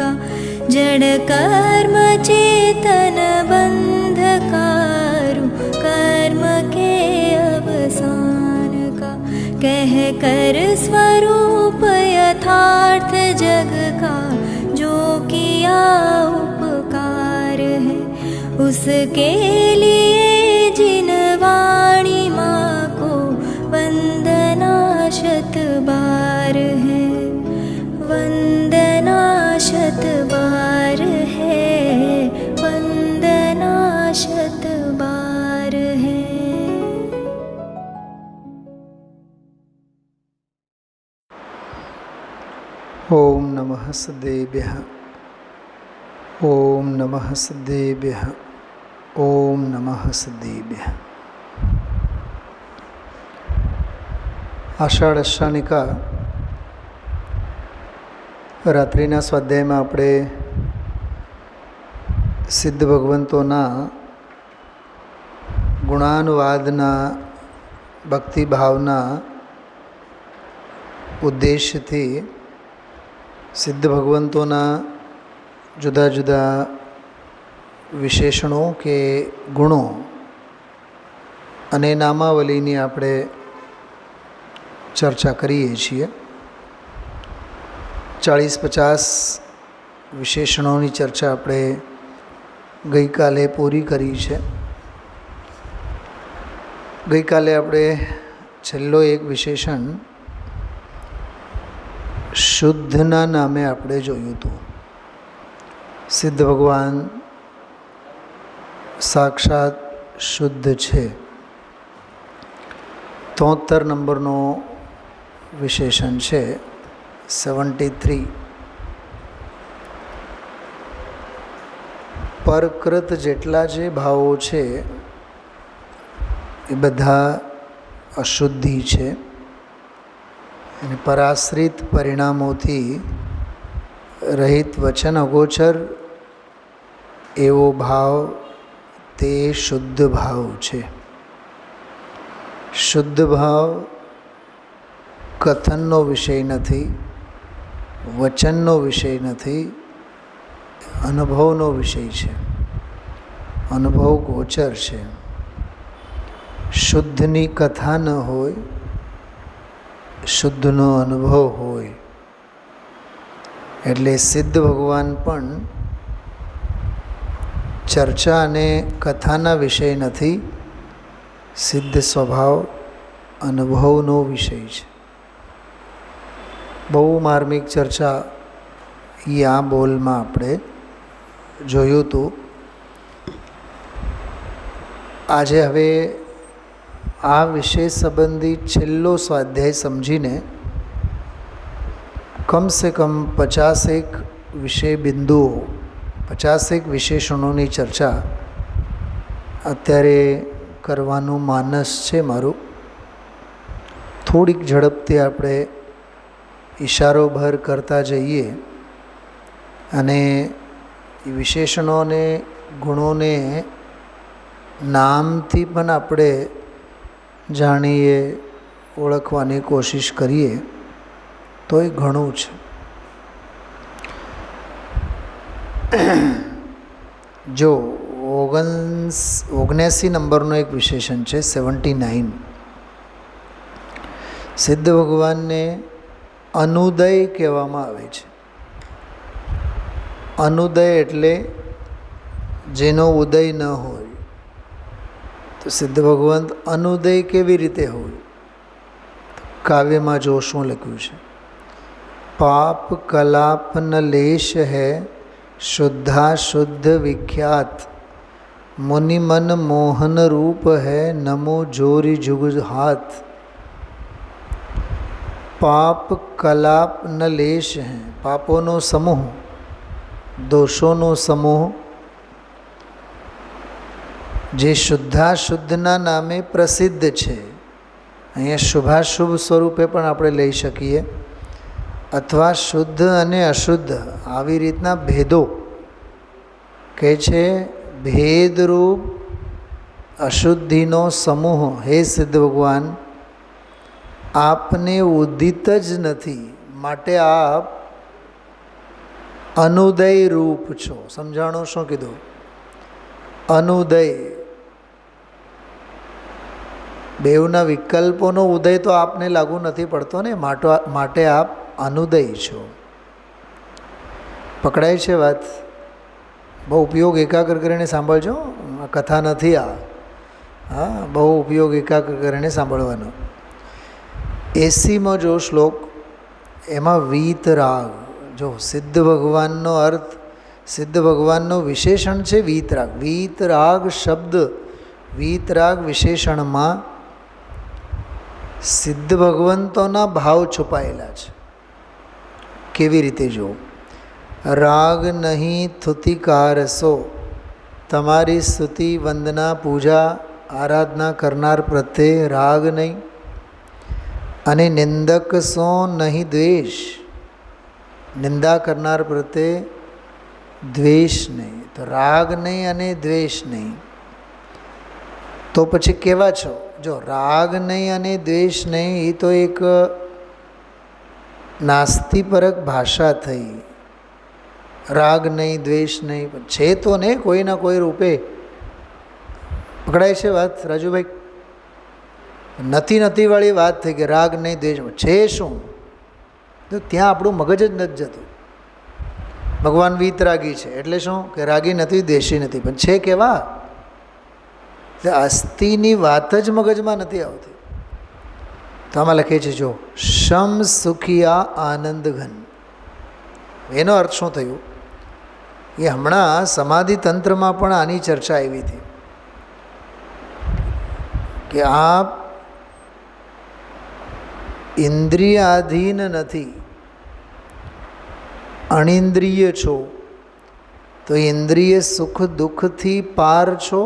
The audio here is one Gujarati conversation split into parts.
का जड़ कर्म चेतन बंधकारु कर्म के अवसान का कह कर स्वरूप यथार्थ जग का जो किया उपकार है उसके लिए जिन वाणी माँ को वंदना शत बार है वंदना शत बार है वंदना शत बार है। ओम नमः सदेभ्यः ओम नमः सदेभ्यः ओम नमः सदेभ्यः। आषाढ़ अष्टानिका रात्रिना स्वाध्यायમાં આપણે સિદ્ધ ભગવંતોના ગુણાનુવાદના ભક્તિભાવના ઉદ્દેશ્યથી સિદ્ધ ભગવંતોના જુદા જુદા વિશેષણો કે ગુણો અને નામાવલીની આપણે ચર્ચા કરીએ છીએ। 40-50 વિશેષણોની ચર્ચા આપણે ગઈકાલે પૂરી કરી છે। ગઈકાલે આપણે છેલ્લો એક વિશેષણ શુદ્ધના નામે આપણે જોયું હતું। સિદ્ધ ભગવાન સાક્ષાત શુદ્ધ છે। 73 નંબરનો વિશેષણ છે 73। પરકૃત જેટલા જે ભાવો છે એ બધા અશુદ્ધિ છે અને પરાશ્રિત પરિણામોથી રહિત વચન અગોચર એવો ભાવ તે શુદ્ધ ભાવ છે। શુદ્ધ ભાવ કથનનો વિષય નથી, વચનનો વિષય નથી, અનુભવનો વિષય છે, અનુભવ ગોચર છે। શુદ્ધની કથા ન હોય, શુદ્ધનો અનુભવ હોય એટલે સિદ્ધ ભગવાન પણ ચર્ચા અને કથાના વિષય નથી, સિદ્ધ સ્વભાવ અનુભવનો વિષય છે। બહુ માર્મિક ચર્ચા એ આ બોલમાં આપણે જોયું હતું। આજે હવે આ વિષય સંબંધી છેલ્લો સ્વાધ્યાય સમજીને કમસે કમ 50 વિષય બિંદુઓ 50 વિશેષણોની ચર્ચા અત્યારે કરવાનું માનસ છે મારું। થોડીક ઝડપથી આપણે ઈશારોભર કરતા જઈએ અને એ વિશેષણો અને ગુણોને નામથી પણ આપણે જાણીએ, ઓળખવાની કોશિશ કરીએ તો એ ઘણું છે। જો 79 નંબરનો એક વિશેષણ છે 79। સિદ્ધ ભગવાનને અનુદય કહેવામાં આવે છે। અનુદય એટલે જેનો ઉદય ન હોય। તો સિદ્ધ ભગવાન અનુદય કેવી રીતે હોય? કાવ્યમાં જો શું લખ્યું છે? પાપ કલાપ ન લેશ હૈ શુદ્ધા શુદ્ધ વિખ્યાત મુનિ મન મોહન રૂપ હૈ નમો જોરી જુગ હાથ। પાપ કલાપ ન લેશ હૈ, પાપોનો સમૂહ, દોષોનો સમૂહ જે શુદ્ધાશુદ્ધના નામે પ્રસિદ્ધ છે। અહીંયા શુભાશુભ સ્વરૂપે પણ આપણે લઈ શકીએ, અથવા શુદ્ધ અને અશુદ્ધ આવી રીતના ભેદો કહે છે। ભેદરૂપ અશુદ્ધિનો સમૂહ હે સિદ્ધ ભગવાન આપને ઉદિત જ નથી, માટે આપ અનુદય રૂપ છો. સમજાણું શું કીધું? અનુદય. બેવના વિકલ્પોનો ઉદય તો આપને લાગુ નથી પડતો ને, માટે આપ અનુદય છો. પકડાય છે વાત? બહુ ઉપયોગ એકાગ્ર કરીને સાંભળજો. આ કથા નથી આ. હા, બહુ ઉપયોગ એકાગ્ર કરીને સાંભળવાનો. 80માં જો શ્લોક, એમાં વીતરાગ. જો સિદ્ધ ભગવાનનો અર્થ, સિદ્ધ ભગવાનનો વિશેષણ છે વીતરાગ. વીતરાગ શબ્દ, વીતરાગ વિશેષણમાં સિદ્ધ ભગવંતોના ભાવ છુપાયેલા છે. કેવી રીતે? જો રાગ નહીં થુતિકારસો, તમારી સ્તુતિ વંદના પૂજા આરાધના કરનાર પ્રત્યે રાગ નહીં. અને નિંદક સો નહીં દ્વેષ, નિંદા કરનાર પ્રત્યે દ્વેષ નહીં. તો રાગ નહીં અને દ્વેષ નહીં. તો પછી કેવા છો? જો રાગ નહીં અને દ્વેષ નહીં, એ તો એક નાસ્તિપરક ભાષા થઈ. રાગ નહીં દ્વેષ નહીં છે તો ને કોઈના કોઈ રૂપે. પકડાય છે વાત રાજુભાઈ? નથી વાળી વાત થઈ કે રાગ નહીં દ્વેષ છે શું? તો ત્યાં આપણું મગજ જ નથી જતું. ભગવાન વીતરાગી છે એટલે શું? કે રાગી નથી, દ્વેષી નથી, પણ છે કેવા? અસ્થિની વાત જ મગજમાં નથી આવતી. તો આમાં લખે છે જો શમ સુખિયા આનંદ ઘન. એનો અર્થ શું થયું? એ હમણાં સમાધિ તંત્રમાં પણ આની ચર્ચા આવી હતી કે આપ ઇન્દ્રિયાધીન નથી, અનિન્દ્રિય છો. તો ઇન્દ્રિય સુખ દુઃખથી પાર છો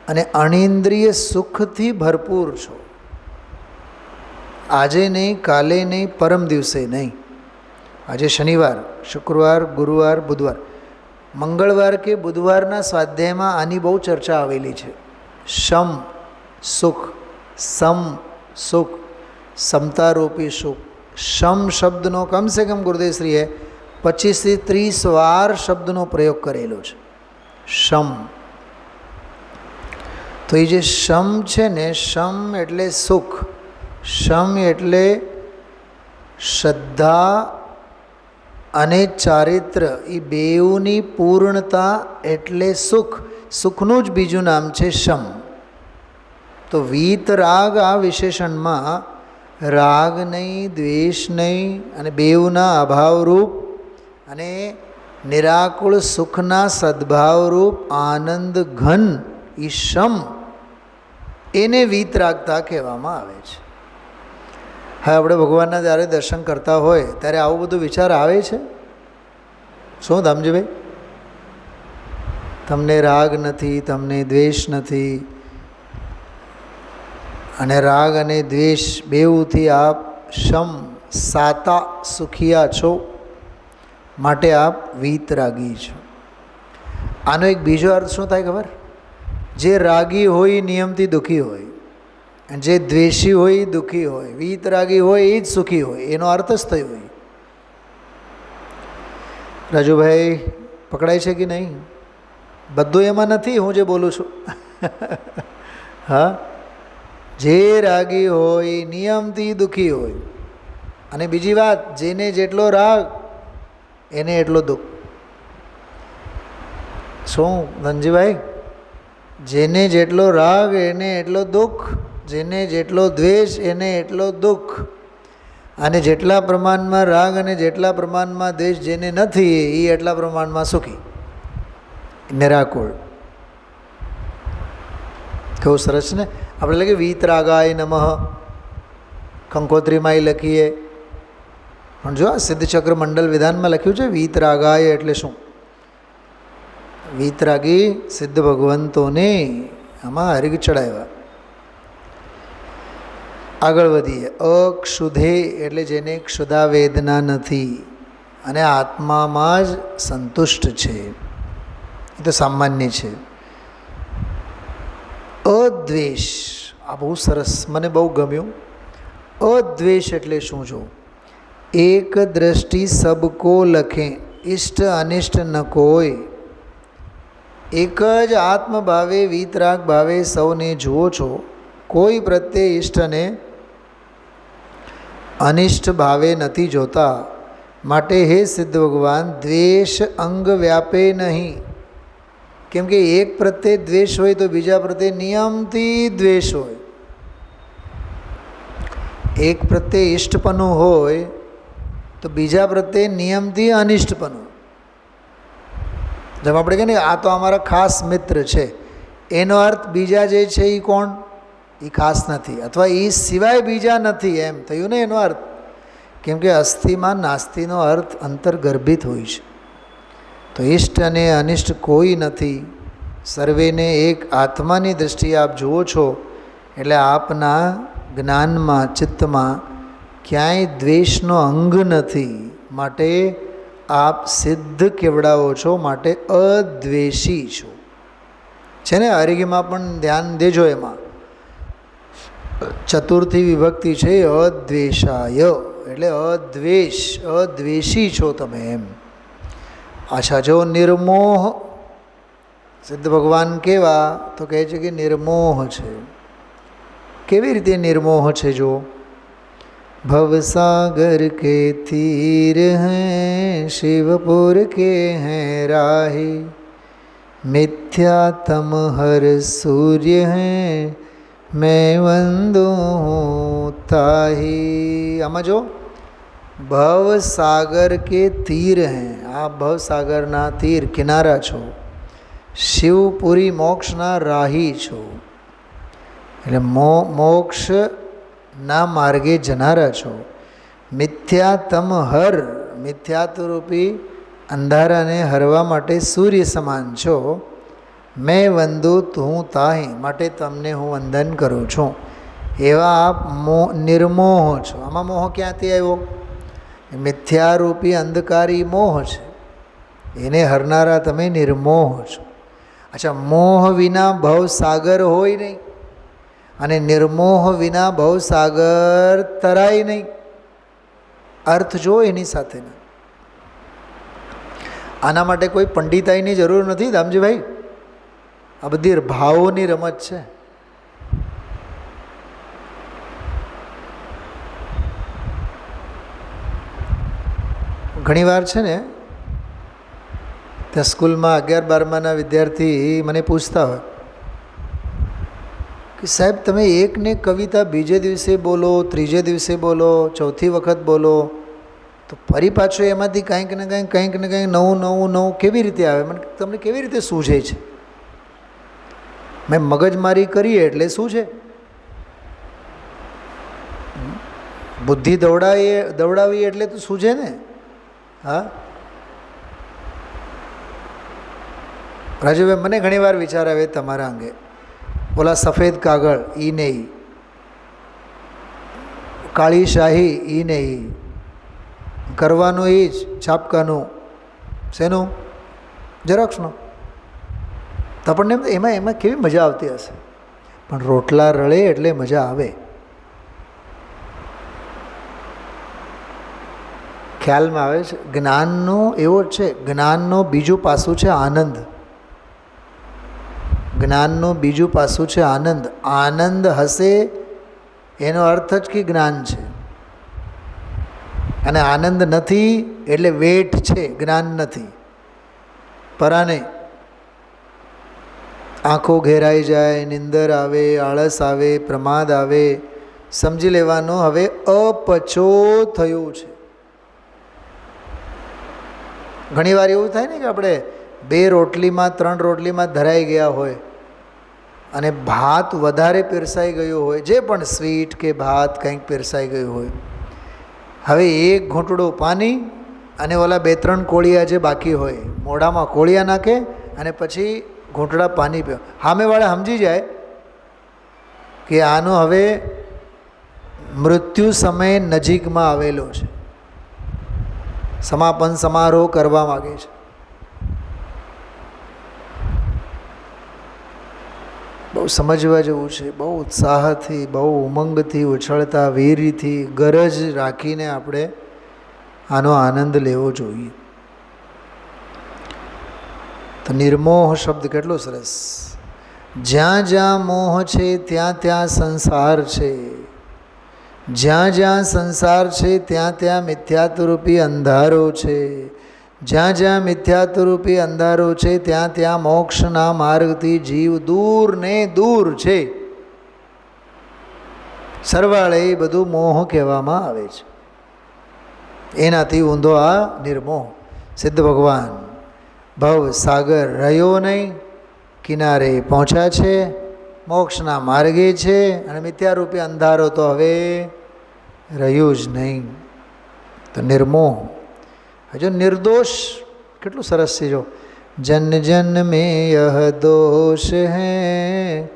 અને અનિન્દ્રિય સુખથી ભરપૂર છો. આજે નહીં, કાલે નહીં, પરમ દિવસે નહીં. આજે શનિવાર, શુક્રવાર, ગુરુવાર, બુધવાર, મંગળવાર કે બુધવારના સ્વાધ્યાયમાં આની બહુ ચર્ચા આવેલી છે. શમ સુખ, સમ સુખ, સમતારૂપી સુખ. શમ શબ્દનો કમસે કમ ગુરુદેવશ્રીએ 25 થી 30 વાર શબ્દનો પ્રયોગ કરેલો છે. શમ. તો એ જે શમ છે ને, શમ એટલે સુખ, શમ એટલે શ્રદ્ધા અને ચારિત્ર, એ બેઉની પૂર્ણતા એટલે સુખ. સુખનું જ બીજું નામ છે શમ. તો વીતરાગ આ વિશેષણમાં રાગ નહીં, દ્વેષ નહીં અને બેઉના અભાવરૂપ અને નિરાકુળ સુખના સદ્ભાવરૂપ આનંદ ઘન એ શમ, એને વીતરાગતા કહેવામાં આવે છે. હવે આપણે ભગવાનના જ્યારે દર્શન કરતા હોય ત્યારે આવું બધું વિચાર આવે છે? શું ધામજીભાઈ? તમને રાગ નથી, તમને દ્વેષ નથી, અને રાગ અને દ્વેષ બેઉથી આપ શમ સાતા સુખિયા છો, માટે આપ વીતરાગી છો. આનો એક બીજો અર્થ શું થાય ખબર? જે રાગી હોય નિયમથી દુઃખી હોય, અને જે દ્વેષી હોય દુઃખી હોય, વીતરાગી હોય એ જ સુખી હોય. એનો અર્થ જ થયો હોય. રાજુભાઈ પકડાય છે કે નહીં? બધું એમાં નથી હું જે બોલું છું. હા, જે રાગી હોય નિયમથી દુઃખી હોય. અને બીજી વાત, જેને જેટલો રાગ એને એટલો દુઃખ. શું ધનજીભાઈ? જેને જેટલો રાગ એને એટલો દુઃખ, જેને જેટલો દ્વેષ એને એટલો દુઃખ. અને જેટલા પ્રમાણમાં રાગ અને જેટલા પ્રમાણમાં દ્વેષ જેને નથી એ એટલા પ્રમાણમાં સુખી, નિરાકુળ. કેવું સરસ ને! આપણે લખીએ વીતરાગાય નમઃ, કંકોત્રીમાં એ લખીએ, પણ જો આ સિદ્ધચક્ર મંડલ વિધાનમાં લખ્યું છે વીતરાગાય એટલે શું? વીતરાગી સિદ્ધ ભગવંતોને આમાં હરિગ ચડાવ્યા. આગળ વધીએ. અક્ષુધે એટલે જેને ક્ષુધા વેદના નથી અને આત્મામાં જ સંતુષ્ટ છે, એ તો સામાન્ય છે. અદ્વેષ, આ બહુ સરસ, મને બહુ ગમ્યું. અદ્વેષ એટલે શું? જો એક દ્રષ્ટિ સબકો લખે, ઈષ્ટ અનિષ્ટ ન કોઈ, એક જ આત્મભાવે વીતરાગ ભાવે સૌને જુઓ છો, કોઈ પ્રત્યે ઈષ્ટ અને અનિષ્ટ ભાવે નથી જોતા. માટે હે સિદ્ધ ભગવાન, દ્વેષ અંગ વ્યાપે નહીં. કેમ કે એક પ્રત્યે દ્વેષ હોય તો બીજા પ્રત્યે નિયમથી દ્વેષ હોય. એક પ્રત્યે ઈષ્ટપણું હોય તો બીજા પ્રત્યે નિયમથી અનિષ્ટપણું. જેમ આપણે કહીએ ને આ તો અમારા ખાસ મિત્ર છે, એનો અર્થ બીજા જે છે એ કોણ? એ ખાસ નથી, અથવા એ સિવાય બીજા નથી, એમ થયું ને એનો અર્થ. કેમ કે અસ્થિમાં નાસ્તિનો અર્થ અંતર્ગર્ભિત હોય છે. તો ઈષ્ટ અને અનિષ્ટ કોઈ નથી, સર્વેને એક આત્માની દૃષ્ટિએ આપ જુઓ છો. એટલે આપના જ્ઞાનમાં ચિત્તમાં ક્યાંય દ્વેષનો અંગ નથી. માટે આપ સિદ્ધ કેવડાવો છો, માટે અદ્વેષી છો. છે ને અરિગીમાં પણ ધ્યાન દેજો, એમાં ચતુર્થી વિભક્તિ છે અદ્વેષાય, એટલે અદ્વેષ, અદ્વેષી છો તમે એમ. અચ્છા, જો નિર્મોહ સિદ્ધ ભગવાન કેવા? તો કહે છે કે નિર્મોહ છે. કેવી રીતે નિર્મોહ છે? જો भवसागर के तीर हैं, शिवपुर के हैं राही, मिथ्यातम हर सूर्य हैं, मैं वंदू ताही. आमा जो भवसागर के तीर हैं, आप भवसागરના તીર કિનારા છો. શિવપુરી મોક્ષના રાહી છો, એટલે મોક્ષના માર્ગે જનારા છો. મિથ્યાતમ હર, મિથ્યાત્વરૂપી અંધારાને હરવા માટે સૂર્ય સમાન છો. મેં વંદુ તું તાહી, માટે તમને હું વંદન કરું છું. એવા આપ નિર્મોહ છો. આમાં મોહ ક્યાંથી આવ્યો? મિથ્યારૂપી અંધકારી મોહ છે, એને હરનારા તમે નિર્મોહ છો. અચ્છા, મોહ વિના ભવસાગર હોય નહીં, અને નિર્મોહ વિના ભવસાગર તરાય નહીં. અર્થ જો એની સાથેના. આના માટે કોઈ પંડિતાઈની જરૂર નથી દામજીભાઈ, આ બધી ભાવોની રમત છે. ઘણીવાર છે ને ત્યાં સ્કૂલમાં 11-12માના વિદ્યાર્થી મને પૂછતા હોય કે સાહેબ તમે એકને કવિતા બીજે દિવસે બોલો, ત્રીજે દિવસે બોલો, ચોથી વખત બોલો, તો ફરી પાછું એમાંથી કંઈક ને કંઈક નવું કેવી રીતે આવે? મને તમને કેવી રીતે સૂઝે છે? મેં મગજમારી કરીએ એટલે શું છે? બુદ્ધિ દવડાવી એટલે તો સૂઝે ને. હા રાજુભાઈ, મને ઘણીવાર વિચાર આવે તમારા અંગે. ઓલા સફેદ કાગળ એ નહીં, કાળી શાહી એ નહીં, કરવાનું એ જ છાપકાનું શેનું? ઝેરોક્સનું. તો આપણને એમાં કેવી મજા આવતી હશે. પણ રોટલા રળે એટલે મજા આવે. ખ્યાલમાં આવે છે? જ્ઞાનનો એવો છે, જ્ઞાનનો બીજું પાસું છે આનંદ. જ્ઞાનનું બીજું પાસું છે આનંદ. આનંદ હશે એનો અર્થ જ કે જ્ઞાન છે, અને આનંદ નથી એટલે વેઠ છે, જ્ઞાન નથી. પરાને આંખો ઘેરાઈ જાય, નિંદર આવે, આળસ આવે, પ્રમાદ આવે, સમજી લેવાનું હવે અપચો થયું છે. ઘણીવાર એવું થાય ને કે આપણે 2 રોટલીમાં 3 રોટલીમાં ધરાઈ ગયા હોય અને ભાત વધારે પીરસાઈ ગયું હોય, જે પણ સ્વીટ કે ભાત કંઈક પીરસાઈ ગયું હોય. હવે એક ઘૂંટડું પાણી અને ઓલા 2-3 કોળિયા જે બાકી હોય મોઢામાં કોળિયા નાખે અને પછી ઘૂંટડા પાણી પીવે. સામેવાળા સમજી જાય કે આનો હવે મૃત્યુ સમય નજીકમાં આવેલો છે, સમાપન સમારોહ કરવા માગે છે. બહુ સમજવા જેવું છે. બહુ ઉત્સાહથી, બહુ ઉમંગથી, ઉછળતા વીરથી, ગરજ રાખીને આપણે આનો આનંદ લેવો જોઈએ. તો નિર્મોહ શબ્દ કેટલો સરસ. જ્યાં જ્યાં મોહ છે ત્યાં ત્યાં સંસાર છે. જ્યાં જ્યાં સંસાર છે ત્યાં ત્યાં મિથ્યાત્વરૂપી અંધારો છે. જ્યાં જ્યાં મિથ્યાત્વરૂપી અંધારો છે ત્યાં ત્યાં મોક્ષના માર્ગથી જીવ દૂર ને દૂર છે. સરવાળે એ બધું મોહ કહેવામાં આવે છે. એનાથી ઊંધો આ નિર્મોહ. સિદ્ધ ભગવાન ભવ સાગર રહ્યો નહીં, કિનારે પહોંચ્યા છે, મોક્ષના માર્ગે છે, અને મિથ્યારૂપી અંધારો તો હવે રહ્યું જ નહીં. તો નિર્મોહ. હજુ નિર્દોષ કેટલું સરસ છે. જો જન જન મેં યહ દોષ હૈ,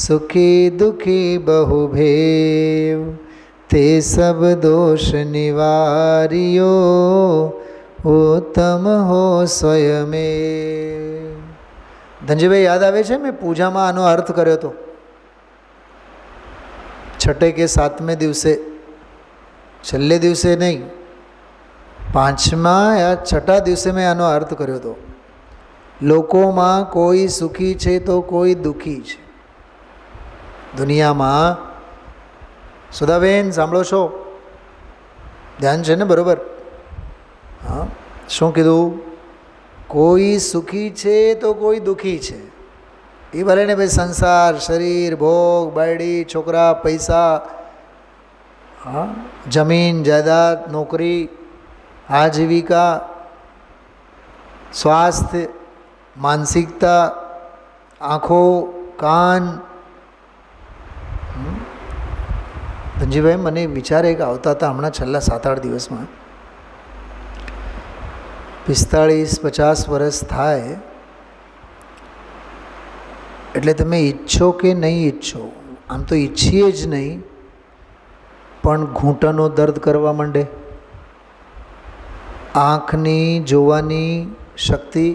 સુખી દુખી બહુ ભેવ, તે સબ દોષ નિવાર્યો, ઉત્તમ હો સ્વયમેવ. ધનજીભાઈ યાદ આવે છે મેં પૂજામાં આનો અર્થ કર્યો હતો. છઠ્ઠે કે સાતમે દિવસે, છેલ્લે દિવસે નહીં, પાંચમા યા છઠ્ઠા દિવસે મેં આનો અર્થ કર્યો હતો. લોકોમાં કોઈ સુખી છે તો કોઈ દુઃખી છે. દુનિયામાં સુધાબેન સાંભળો છો? ધ્યાન છે ને બરાબર? હા, શું કીધું? કોઈ સુખી છે તો કોઈ દુઃખી છે. એ ભલે ને ભાઈ સંસાર, શરીર, ભોગ, બાયડી, છોકરા, પૈસા, હા, જમીન જાયદાદ, નોકરી, આજીવિકા, સ્વાસ્થ્ય, માનસિકતા, આંખો, કાન. ધનજીભાઈ મને વિચાર એક આવતા હતા હમણાં છેલ્લા 7-8 દિવસમાં. 45-50 વર્ષ થાય એટલે તમે ઈચ્છો કે નહીં ઈચ્છો, આમ તો ઈચ્છીએ જ નહીં, પણ ઘૂંટણનો દર્દ કરવા માંડે, આંખની જોવાની શક્તિ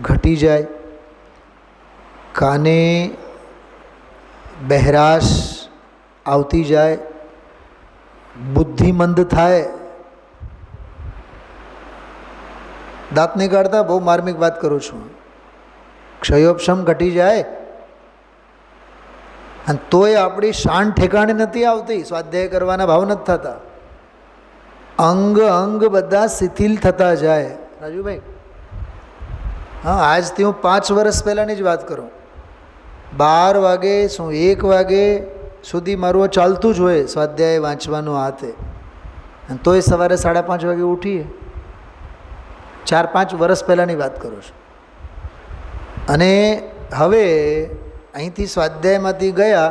ઘટી જાય, કાને બહેરાશ આવતી જાય, બુદ્ધિ મંદ થાય. દાંત નહીં કાઢતા, બહુ માર્મિક વાત કરું છું. ક્ષયોપશમ ઘટી જાય, અને તોય આપણી શાન ઠેકાણે નથી આવતી, સ્વાધ્યાય કરવાના ભાવ નથી થતા, અંગ અંગ બધા શિથિલ થતા જાય. રાજુભાઈ, હા, આજથી હું 5 વર્ષ પહેલાંની જ વાત કરું. 12 વાગે શું 1 વાગે સુધી મારું ચાલતું જ હોય સ્વાધ્યાય વાંચવાનું હાથે, અને તોય સવારે 5:30 વાગે ઉઠીએ. 4-5 વર્ષ પહેલાંની વાત કરું છું. અને હવે અહીંથી સ્વાધ્યાયમાંથી ગયા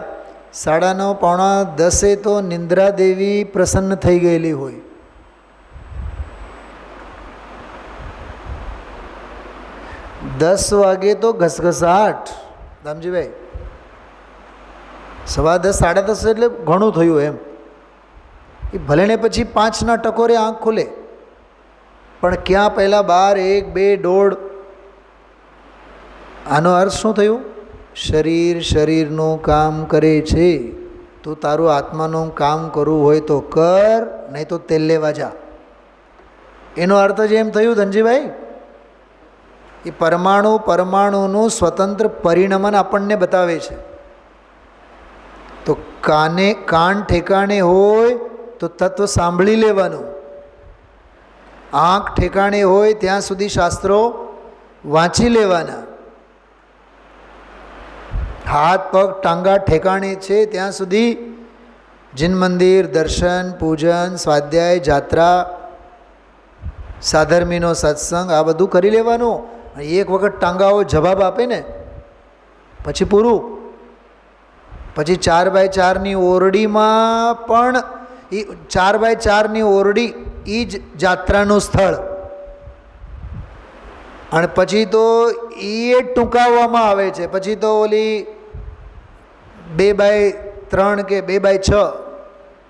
9:30-9:45 તો નિંદ્રા દેવી પ્રસન્ન થઈ ગયેલી હોય. દસ વાગે તો ઘસઘસાટ. દામજીભાઈ, 10:15 10:30 એટલે ઘણું થયું એમ. એ ભલે ને પછી 5ના ટકોરે આંખ ખુલે, પણ ક્યાં પહેલાં 12, 1, 2, 1:30. આનો અર્થ શું થયું? શરીર શરીરનું કામ કરે છે, તું તારું આત્માનું કામ કરવું હોય તો કર, નહીં તો તેલ લેવા જા. એનો અર્થ જ એમ થયું ધનજીભાઈ. એ પરમાણુનું સ્વતંત્ર પરિણમન આપણને બતાવે છે. તો કાન ઠેકાણે હોય તો તત્વ સાંભળી લેવાનું, આંખ ઠેકાણે હોય ત્યાં સુધી શાસ્ત્રો વાંચી લેવાના, હાથ પગ ટાંગા ઠેકાણે છે ત્યાં સુધી જીન મંદિર, દર્શન, પૂજન, સ્વાધ્યાય, જાત્રા, સાધર્મીનો સત્સંગ, આ બધું કરી લેવાનું. એક વખત ટાંગાઓ જવાબ આપે ને પછી પૂરું. પછી 4x4ની ઓરડીમાં પણ એ 4x4ની ઓરડી એ જ જાત્રાનું સ્થળ, અને પછી તો એ ટૂંકાવવામાં આવે છે. પછી તો ઓલી 2x3 કે 2x6,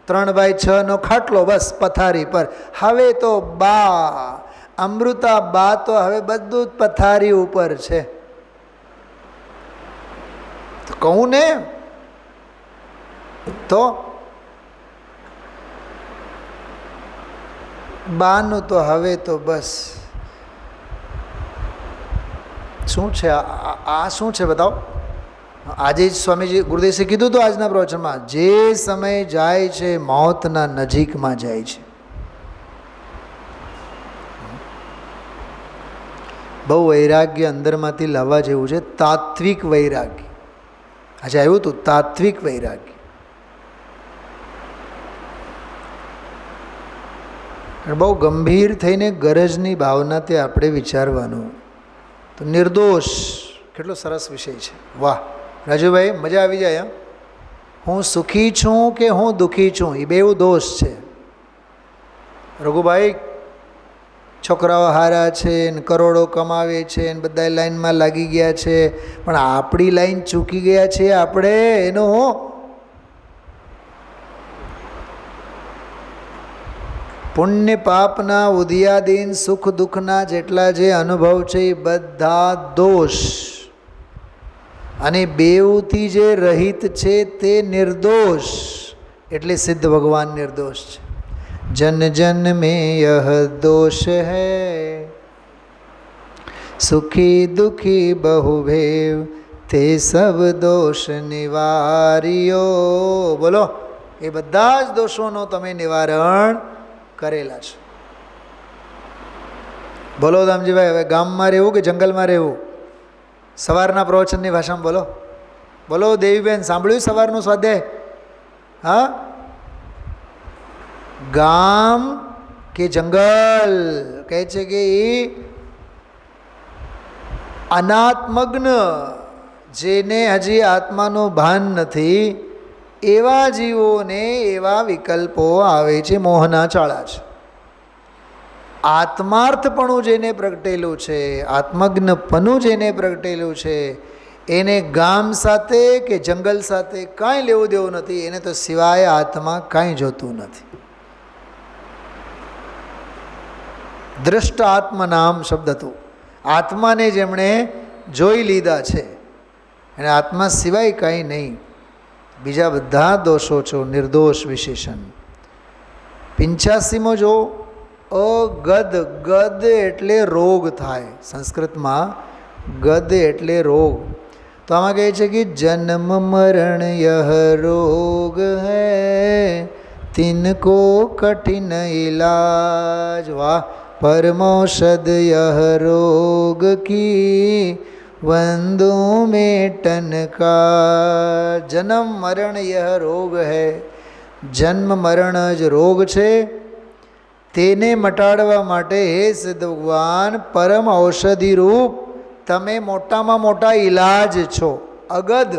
3x6નો ખાટલો બસ પથારી પર. હવે તો અમૃતા બા તો હવે બધું જ પથારી ઉપર છે. તો કહું ને, તો બાનું તો હવે તો બસ શું છે આ શું છે બતાવો. આજે જ સ્વામીજી ગુરુદેવસે કીધું હતું આજના પ્રવચનમાં, જે સમય જાય છે મોતના નજીકમાં જાય છે. બહુ વૈરાગ્ય અંદરમાંથી લાવવા જેવું છે, તાત્વિક વૈરાગ્ય. આજે આવ્યું હતું તાત્વિક વૈરાગ્ય. બહુ ગંભીર થઈને ગરજની ભાવનાથી આપણે વિચારવાનું. તો નિર્દોષ કેટલો સરસ વિષય છે. વાહ રાજુભાઈ, મજા આવી જાય. હું સુખી છું કે હું દુઃખી છું, એ બેઉ દોષ છે. રઘુભાઈ, છોકરાઓ હારા છે ને કરોડો કમાવે છે ને બધા લાઈનમાં લાગી ગયા છે, પણ આપણી લાઈન ચૂકી ગયા છે આપણે. એનો પુણ્ય પાપના ઉદયાદીન સુખ દુઃખના જેટલા જે અનુભવ છે એ બધા દોષ, અને બેઉથી જે રહિત છે તે નિર્દોષ. એટલે સિદ્ધ ભગવાન નિર્દોષ છે. જન જન મેં યહ દોષ હૈ, સુખી દુઃખી બહુ ભેવ, તે સબ દોષ નિવાર્યો. બોલો, એ બધા જ દોષોનો તમે નિવારણ કરેલા છે. બોલો દામજીભાઈ, હવે ગામમાં રહેવું કે જંગલમાં રહેવું? સવારના પ્રવચનની ભાષામાં બોલો. બોલો દેવીબેન, સાંભળ્યું સવારનું સ્વાધ્યાય? હા, ગામ કે જંગલ? કહે છે કે એ અનાત્મગ્ન, જેને હજી આત્માનું ભાન નથી, એવા જીવોને એવા વિકલ્પો આવે છે, મોહના ચાળા છે. આત્માર્થપણું જેને પ્રગટેલું છે, આત્મજ્ઞપણું જેને પ્રગટેલું છે, એને ગામ સાથે કે જંગલ સાથે કાંઈ લેવું દેવું નથી. એને તો સિવાય આત્મા કાંઈ જોતું નથી. દ્રષ્ટ આત્મનામ શબ્દ હતો. આત્માને જેમણે જોઈ લીધા છે, અને આત્મા સિવાય કાંઈ નહીં. બીજા બધા દોષો છો નિર્દોષ વિશેષણ. 85મો જો, અગદ. ગદ એટલે રોગ થાય. સંસ્કૃતમાં ગદ એટલે રોગ. તો આમાં કહે છે કે જન્મ મરણ યહ રોગ હૈ, तिनको कठिन इलाज. वाह. परमौषध यह रोग की वंदों में टनका. जन्म मरण यह रोग है. જન્મ મરણ જ રોગ છે. તેને મટાડવા માટે હે સિદ્ધ ભગવાન પરમ ઔષધિ રૂપ તમે મોટામાં મોટા ઈલાજ છો. અગદ.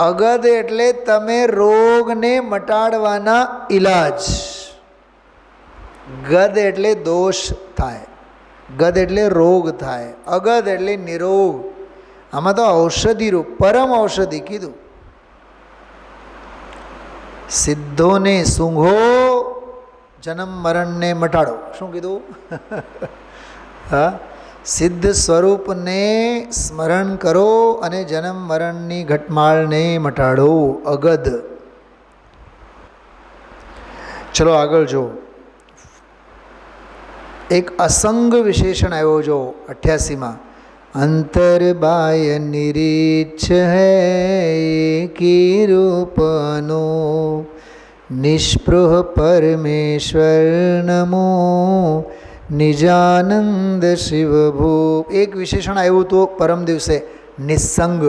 અગદ એટલે તમે રોગને મટાડવાના ઈલાજ. ગદ એટલે દોષ થાય, ગદ એટલે રોગ થાય, અગદ એટલે નિરોગ. આમાં તો ઔષધિ રૂપ પરમ ઔષધિ કીધું. સિદ્ધોને સૂંઘો, જન્મ મરણને મટાડો. શું કીધું? હા, સિદ્ધ સ્વરૂપને સ્મરણ કરો અને જન્મ મરણની ઘટમાળને મટાડો. અગદ. ચલો આગળ જો. એક અસંગ વિશેષણ આવ્યો જો 88માં. અંતર બાય નિરીચ્છ હૈ કી રૂપનો, નિષ્પૃહ પરમેશ્વર નમો નિજાનંદ શિવભૂપ. એક વિશેષણ આવ્યું હતું પરમ દિવસે, નિસંગ.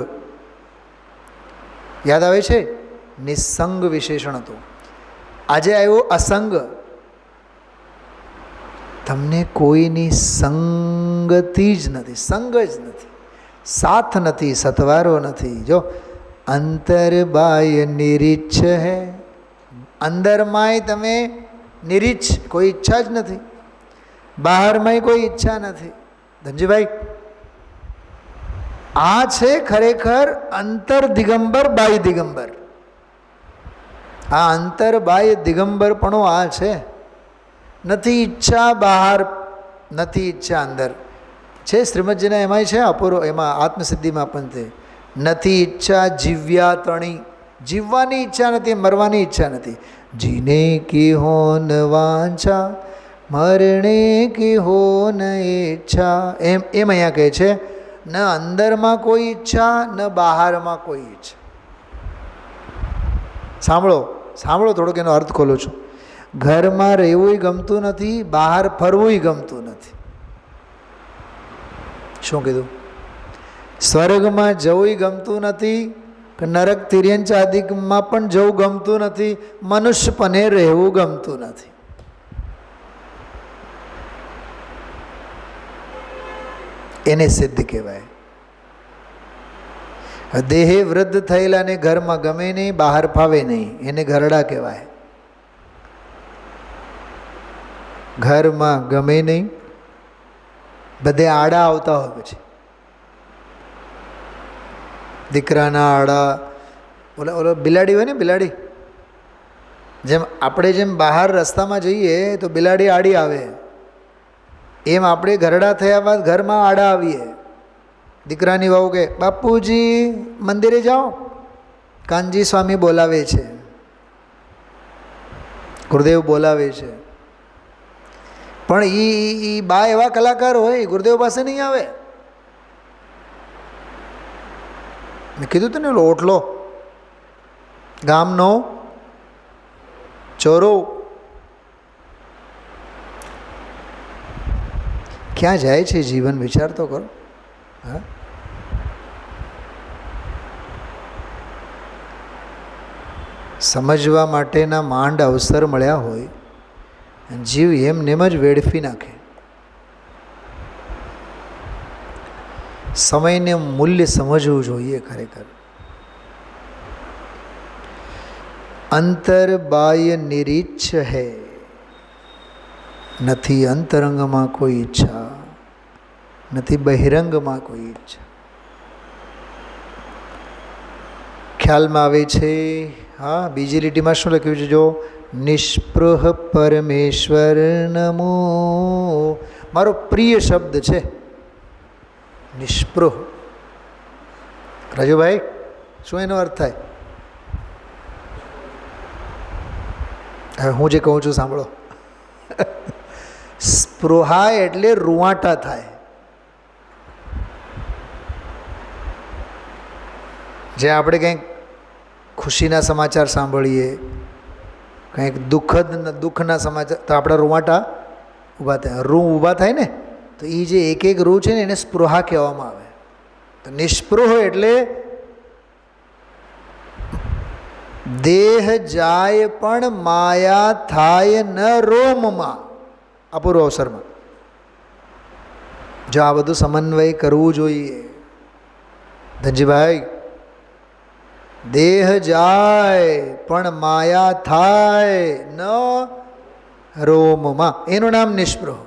યાદ આવે છે? નિસંગ વિશેષણ હતું. આજે આવ્યું અસંગ. તમને કોઈની સંગતિ જ નથી, સંગ જ નથી, સાથ નથી, સથવારો નથી. જો અંતર બાય નિરીચ્છ હૈ, અંદરમાંય તમે નિરીચ્છ, કોઈ ઈચ્છા જ નથી, બહારમાંય કોઈ ઈચ્છા નથી. ધનજીભાઈ, આ છે ખરેખર અંતર દિગંબર બાહ્ય દિગંબર. આ અંતર બાહ્ય દિગંબરપણો આ છે. નથી ઈચ્છા બહાર, નથી ઈચ્છા અંદર. છે શ્રીમદજીના એમાંય છે અપૂર્વ, એમાં આત્મસિદ્ધિમાં પણ તે નથી ઈચ્છા જીવ્યા તણી. જીવવાની ઈચ્છા નથી, મરવાની ઈચ્છા નથી. જીને કી હોન વાંછા મરણે કી હો ન ઈચ્છા. એમ અહીંયા કહે છે, ન અંદરમાં કોઈ ઈચ્છા ન બહારમાં કોઈ ઈચ્છા. સાંભળો સાંભળો, થોડોક એનો અર્થ ખોલું છું. ઘરમાં રહેવું ગમતું નથી, બહાર ફરવું ગમતું નથી. શું કીધું? સ્વર્ગમાં જવું ગમતું નથી, નરક તિર્યંચાદિકમાં પણ જવું ગમતું નથી, મનુષ્યપણે રહેવું ગમતું નથી. એને સિદ્ધ કહેવાય. દેહે વૃદ્ધ થયેલાને ઘરમાં ગમે નહીં, બહાર ફાવે નહીં, એને ઘરડા કહેવાય. ઘરમાં ગમે નહીં, બધે આડા આવતા હોય, પછી દીકરાના આડા, ઓલો બિલાડી હોય ને, બિલાડી જેમ આપણે જેમ બહાર રસ્તામાં જઈએ તો બિલાડી આડી આવે, એમ આપણે ઘરડા થયા બાદ ઘરમાં આડા આવીએ. દીકરાની વહુ કે બાપુજી મંદિરે જાઓ, કાનજી સ્વામી બોલાવે છે, ગુરુદેવ બોલાવે છે. પણ એ બા એવા કલાકાર હોય, ગુરુદેવ પાસે નહીં આવે. મેં કીધું તું ને, ઓટલો ગામનો ચોરો ક્યાં જાય છે જીવન? વિચાર તો કરો. હા, સમજવા માટેના માંડ અવસર મળ્યા હોય, જીવ એમનેમ જ વેડફી નાખે. સમયને મૂલ્ય સમજવું જોઈએ ખરેખર. અંતર બાહ્ય નિરીચ્છ હૈ, નથી અંતરંગમાં કોઈ ઈચ્છા, નથી બહિરંગમાં કોઈ ઈચ્છા. ખ્યાલમાં આવે છે. હા, બીજી લીટીમાં શું લખ્યું છે જો? નિષ્પૃહ પરમેશ્વર નમો. મારો પ્રિય શબ્દ છે નિષ્પૃહ. રાજુભાઈ, શું એનો અર્થ થાય? હવે હું જે કહું છું સાંભળો. સ્પૃહા એટલે રૂવાટા થાય. જે આપણે કંઈક ખુશીના સમાચાર સાંભળીએ, કંઈક દુઃખના સમાચાર, તો આપણા રૂવાટા ઊભા થાય. રૂ ઊભા થાય ને, તો એ જે એક એક રૂ છે ને એને સ્પૃહા કહેવામાં આવે. તો નિષ્પૃહ એટલે દેહ જાય પણ માયા થાય ન રોમમાં. અપૂર્વ અવસરમાં જો આ બધું સમન્વય કરવું જોઈએ. ધનજીભાઈ, દેહ જાય પણ માયા થાય ન રોમમાં, એનું નામ નિષ્પૃહ.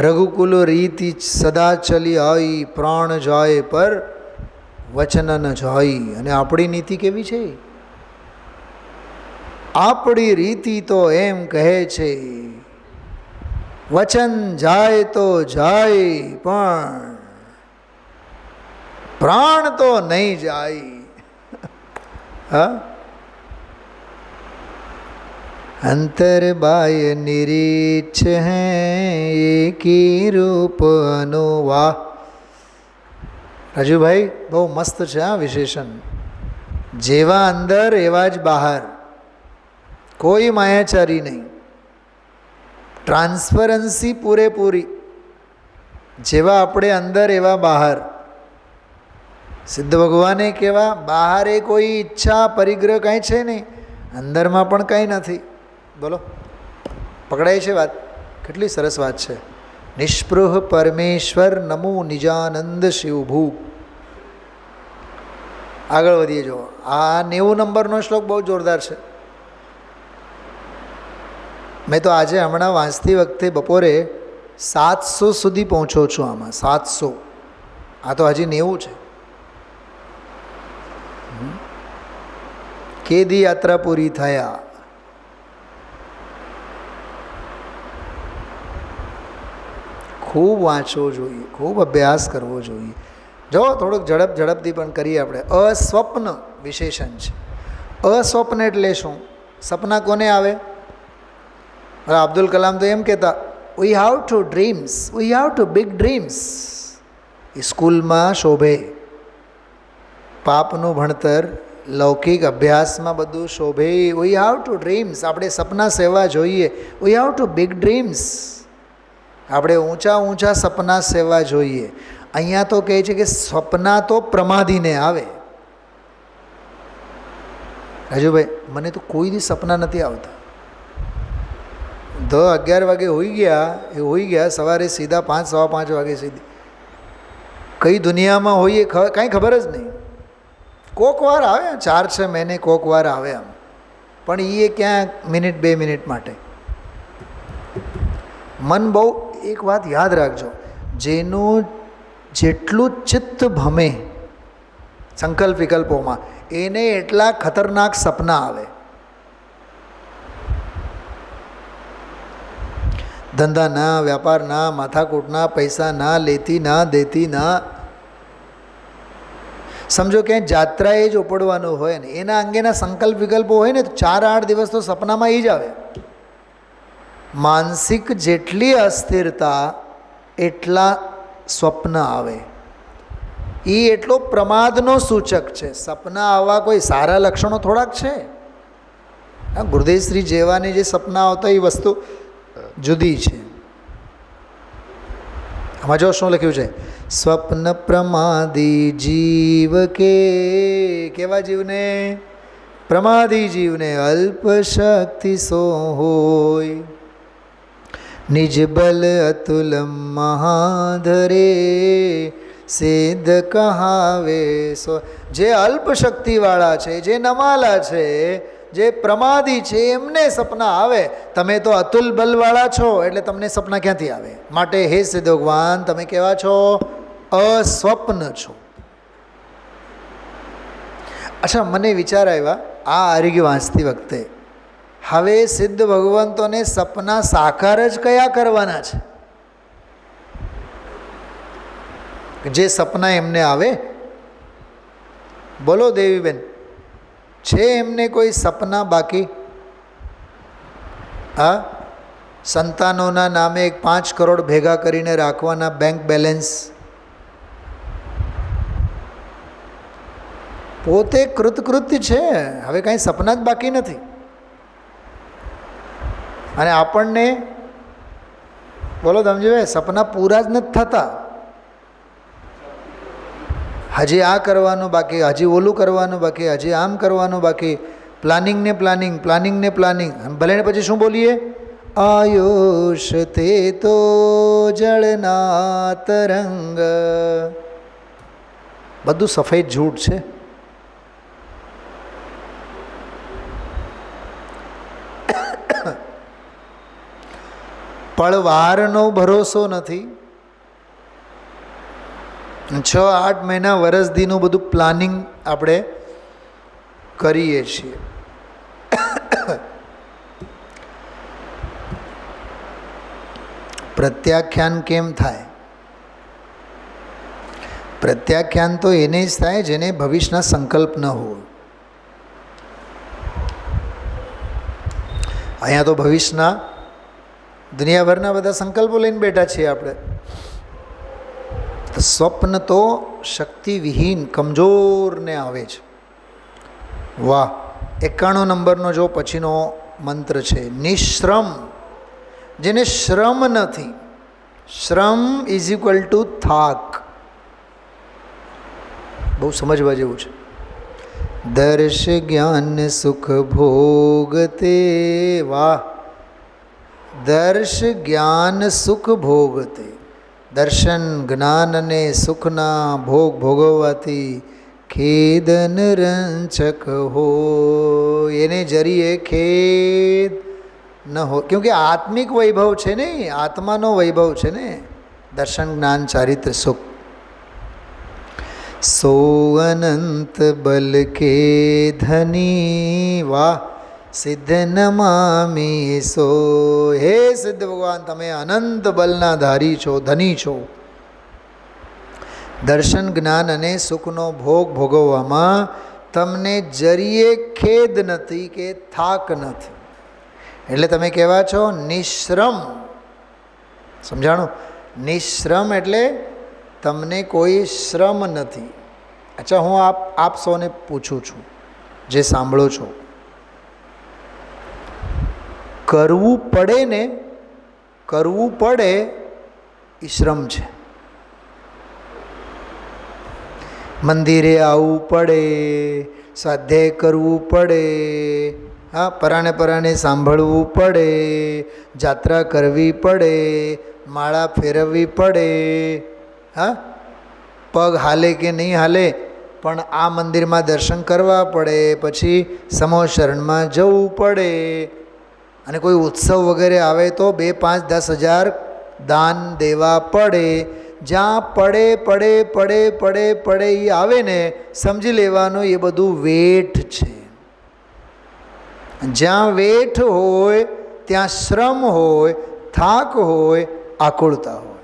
રઘુકુલ રીતિ સદા ચલી આવી, પ્રાણ જાય પર વચન ન જાય. અને આપણી નીતિ કેવી છે? આપણી રીતિ તો એમ કહે છે, વચન જાય તો જાય પણ પ્રાણ તો નહીં જાય. હા, અંતર બાહ્ય નિરીચ્છ હૈ એકી રૂપ અનુવાહ. રાજુભાઈ, બહુ મસ્ત છે આ વિશેષણ. જેવા અંદર એવા જ બહાર, કોઈ માયાચારી નહીં, ટ્રાન્સપરન્સી પૂરેપૂરી. જેવા આપણે અંદર એવા બહાર. સિદ્ધ ભગવાને કેવા? બહારે કોઈ ઈચ્છા પરિગ્રહ કાંઈ છે નહીં, અંદરમાં પણ કાંઈ નથી. બોલો, પકડાય છે વાત? કેટલી સરસ વાત છે. નિષ્પૃહ પરમેશ્વર નમો નિજાનંદ શિવભૂ. આગળ વધીએ. જો આ 90 નંબરનો શ્લોક બહુ જોરદાર છે. મેં તો આજે હમણાં વાંચતી વખતે બપોરે 700 સુધી પહોંચ્યો છું આમાં. 700. આ તો હજી 90 છે. કેદી યાત્રા પૂરી થયા. ખૂબ વાંચવો જોઈએ, ખૂબ અભ્યાસ કરવો જોઈએ. જો થોડુંક ઝડપથી પણ કરીએ આપણે. અસ્વપ્ન વિશેષણ છે. અસ્વપ્ન એટલે શું? સપના કોને આવે? અબ્દુલ કલામ તો એમ કહેતા, વી હાવ ટુ ડ્રીમ્સ, વી હાવ ટુ બિગ ડ્રીમ્સ. એ સ્કૂલમાં શોભે, પાપનું ભણતર, લૌકિક અભ્યાસમાં બધું શોભે. વી હાવ ટુ ડ્રીમ્સ, આપણે સપના સેવા જોઈએ. વી હાવ ટુ બિગ ડ્રીમ્સ, આપણે ઊંચા ઊંચા સપના સેવા જોઈએ. અહીંયા તો કહે છે કે સપના તો પ્રમાદીને આવે. રાજુભાઈ, મને તો કોઈ દી સપના નથી આવતા. 11 વાગે હોઈ ગયા, સવારે સીધા 5, સવા 5 વાગે સીધી. કઈ દુનિયામાં હોઈએ કાંઈ ખબર જ નહીં. કોક વાર આવે, 4-6 મહિને કોક વાર આવે આમ, પણ એ ક્યાં મિનિટ 2 મિનિટ માટે. મન બહુ, એક વાત યાદ રાખજો, જેનું જેટલું ચિત્ત ભમે સંકલ્પ વિકલ્પોમાં, એને એટલા ખતરનાક સપના આવે. ધંધાના, વ્યાપારના, માથાકૂટના, પૈસાના, લેતી ના દેતી ના. સમજો ક્યાંય જાત્રાએ જ ઉપડવાનું હોય ને, એના અંગેના સંકલ્પ વિકલ્પો હોય ને, તો 4-8 દિવસ તો સપનામાં એ જ આવે. માનસિક જેટલી અસ્થિરતા એટલા સ્વપ્ન આવે. એ એટલો પ્રમાદનો સૂચક છે. સપના આવવા કોઈ સારા લક્ષણો થોડાક છે? ગુરુદેવશ્રી જેવાને જે સપના આવતા એ વસ્તુ જુદી છે. આમાં જો શું લખ્યું છે? સ્વપ્ન પ્રમાદી જીવ કે, કેવા જીવને? પ્રમાદી જીવને અલ્પ શક્તિ સો હોય, નિજ બલ અતુલ મહાધરે સિદ્ધ કહાવે સો. જે અલ્પ શક્તિવાળા છે, જે નમાલા છે, જે પ્રમાદી છે, એમને સપના આવે. તમે તો અતુલ બલવાળા છો, એટલે તમને સપના ક્યાંથી આવે? માટે હે સિદ્ધ ભગવાન, તમે કેવા છો? અસ્વપ્ન છો. અચ્છા, મને વિચાર આવ્યા આ આરોગ્ય વાંચતી વખતે, હવે સિદ્ધ ભગવંતોને સપના સાકાર જ કયા કરવાના છે? જે સપના એમને આવે, બોલો દેવીબેન, છે એમને કોઈ સપના બાકી? હા, સંતાનોના નામે 5 કરોડ ભેગા કરીને રાખવાના, બેંક બેલેન્સ. પોતે કૃતકૃત્ય છે, હવે કાંઈ સપના જ બાકી નથી. અને આપણને બોલો ધમજીભાઈ, સપના પૂરા જ નથી થતા. હજી આ કરવાનું બાકી, હજી ઓલું કરવાનું બાકી, હજી આમ કરવાનું બાકી. પ્લાનિંગ ને પ્લાનિંગ, પ્લાનિંગ ને પ્લાનિંગ. ભલે ને પછી શું બોલીએ? આયુષ તે તો જળના તરંગ. બધું સફેદ જૂઠ છે. પળવારનો ભરોસો નથી. 6-8 મહિના, વરસ દીનું બધું પ્લાનિંગ આપણે કરીએ છીએ. પ્રત્યાખ્યાન કેમ થાય? પ્રત્યાખ્યાન તો એને જ થાય જેને ભવિષ્યના સંકલ્પ ન હોય. અહીંયા તો ભવિષ્યના દુનિયાભરના બધા સંકલ્પો લઈને બેઠા છીએ આપણે. સ્વપ્ન તો શક્તિવિહીન, કમજોરને આવે છે. વાહ! 91 નંબરનો જો પછીનો મંત્ર છે, નિશ્રમ. જેને શ્રમ નથી. શ્રમ ઇઝ ઇક્વલ ટુ થાક. બહુ સમજવા જેવું છે. દર્શ જ્ઞાન સુખ ભોગતે. વાહ! દર્શ જ્ઞાન સુખ ભોગતે. દર્શન, જ્ઞાન અને સુખના ભોગ ભોગવવાથી ખેદન રંચક હો. એને જરીએ ખેદ ન હો, કેમકે આત્મિક વૈભવ છે ને, આત્માનો વૈભવ છે ને. દર્શન, જ્ઞાન, ચારિત્ર, સુખ. સો અનંત બલ કે ધની. વાહ! સિદ્ધ નમામી સો. હે સિદ્ધ ભગવાન, તમે અનંત બલના ધારી છો, ધની છો. દર્શન, જ્ઞાન અને સુખનો ભોગ ભોગવવામાં તમને જરીએ ખેદ નથી કે થાક નથી. એટલે તમે કહેવા છો નિશ્રમ. સમજાણું? નિશ્રમ એટલે તમને કોઈ શ્રમ નથી. અચ્છા, હું આપ સૌને પૂછું છું જે સાંભળો છો, કરવું પડે ને, કરવું પડે એ શ્રમ છે. મંદિરે આવવું પડે, સ્વાધ્યાય કરવું પડે, હા, પરાણે સાંભળવું પડે, જાત્રા કરવી પડે, માળા ફેરવવી પડે, હા, પગ હાલે કે નહીં હાલે પણ આ મંદિરમાં દર્શન કરવા પડે, પછી સમૂહ શરણમાં જવું પડે, અને કોઈ ઉત્સવ વગેરે આવે તો 2, 5, 10 હજાર દાન દેવા પડે. જ્યાં પડે એ આવે ને, સમજી લેવાનું એ બધું વેઠ છે. જ્યાં વેઠ હોય ત્યાં શ્રમ હોય, થાક હોય, આકુળતા હોય.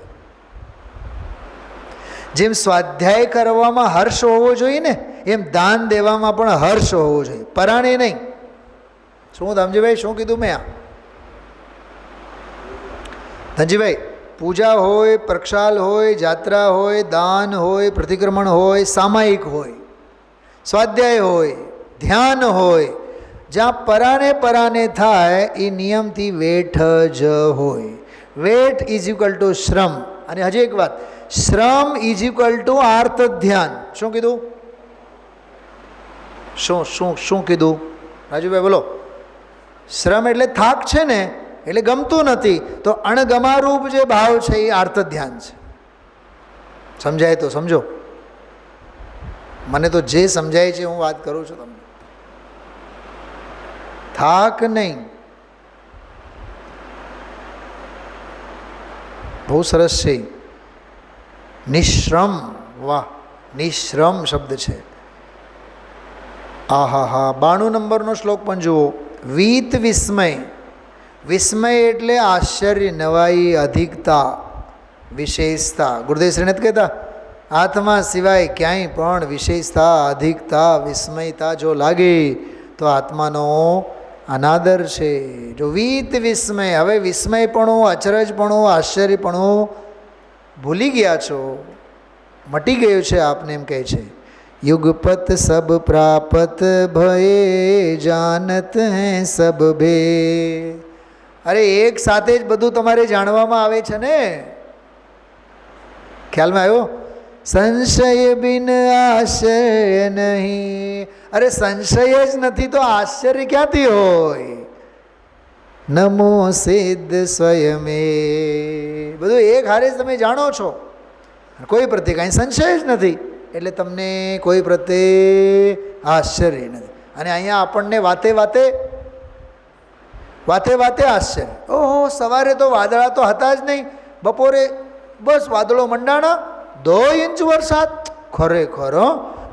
જેમ સ્વાધ્યાય કરવામાં હર્ષ હોવો જોઈએ ને, એમ દાન દેવામાં પણ હર્ષ હોવો જોઈએ, પરાણે નહીં. શું ધનજીભાઈ, શું કીધું મેં? ધનજીભાઈ, પૂજા હોય, પ્રક્ષાલ હોય, જાત્રા હોય, દાન હોય, પ્રતિક્રમણ હોય, સામાયિક હોય, સ્વાધ્યાય હોય, ધ્યાન હોય, જ્યાં પરાને થાય એ નિયમથી વેઠ જ હોય. વેઠ ઇઝ ઇક્વલ ટુ શ્રમ. અને હજી એક વાત, શ્રમ ઇઝ ઇક્વલ ટુ આર્ત ધ્યાન. શું કીધું? શું કીધું રાજુભાઈ, બોલો? શ્રમ એટલે થાક છે ને, એટલે ગમતું નથી, તો અણગમારૂપ જે ભાવ છે એ આર્ત ધ્યાન છે. સમજાય તો સમજો. મને તો જે સમજાય છે હું વાત કરું છું તમને. થાક નહીં. બહુ સરસ છે. નિશ્રમ. વાહ, નિશ્રમ શબ્દ છે. આહા હા. 92 નંબરનો શ્લોક પણ જુઓ. વીત વિસ્મય. વિસ્મય એટલે આશ્ચર્ય, નવાઈ, અધિકતા, વિશેષતા. ગુરુદેવ નથી કહેતા આત્મા સિવાય ક્યાંય પણ વિશેષતા, અધિકતા, વિસ્મયતા જો લાગે તો આત્માનો અનાદર છે. જો વીત વિસ્મય, હવે વિસ્મયપણું, અચરજપણું, આશ્ચર્યપણું ભૂલી ગયા છો, મટી ગયું છે આપને, એમ કહે છે. યુગપત સબ પ્રાપત ભયે જાનત હૈ સબ ભે. અરે એક સાથે જ બધું તમારે જાણવામાં આવે છે ને. ખ્યાલમાં આવ્યો? સંશય બિન આશ્ચર્ય નહીં. અરે સંશય જ નથી તો આશ્ચર્ય ક્યાંથી હોય? નમો સિદ્ધ સ્વયમે. બધું એક હારે જ તમે જાણો છો, કોઈ પ્રત્યે કાંઈ સંશય જ નથી, એટલે તમને કોઈ પ્રત્યે આશ્ચર્ય નથી. અને અહીંયા આપણને વાતે વાતે આશ્ચર્ય. ઓહો, સવારે તો વાદળા તો હતા જ નહીં, બપોરે બસ વાદળો મંડાણા, 2 ઇંચ વરસાદ. ખરેખર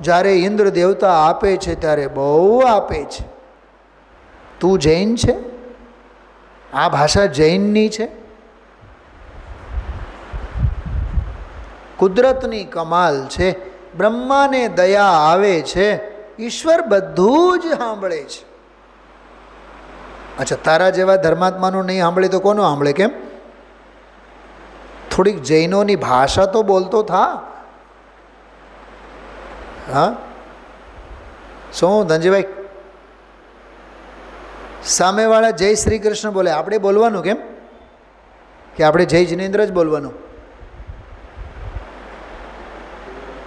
જ્યારે ઇન્દ્ર દેવતા આપે છે ત્યારે બહુ આપે છે. તું જૈન છે? આ ભાષા જૈનની છે? કુદરતની કમાલ છે. બ્રહ્માને દયા આવે છે, ઈશ્વર બધું જ સાંભળે છે. અચ્છા, તારા જેવા ધર્માત્માનું નહીં સાંભળે તો કોનું સાંભળે? કેમ? થોડીક જૈનોની ભાષા તો બોલતો થા. હા, શું ધનજીભાઈ? સામેવાળા જય શ્રી કૃષ્ણ બોલે, આપણે બોલવાનું કેમ? કે આપણે જય જિનેન્દ્ર જ બોલવાનું?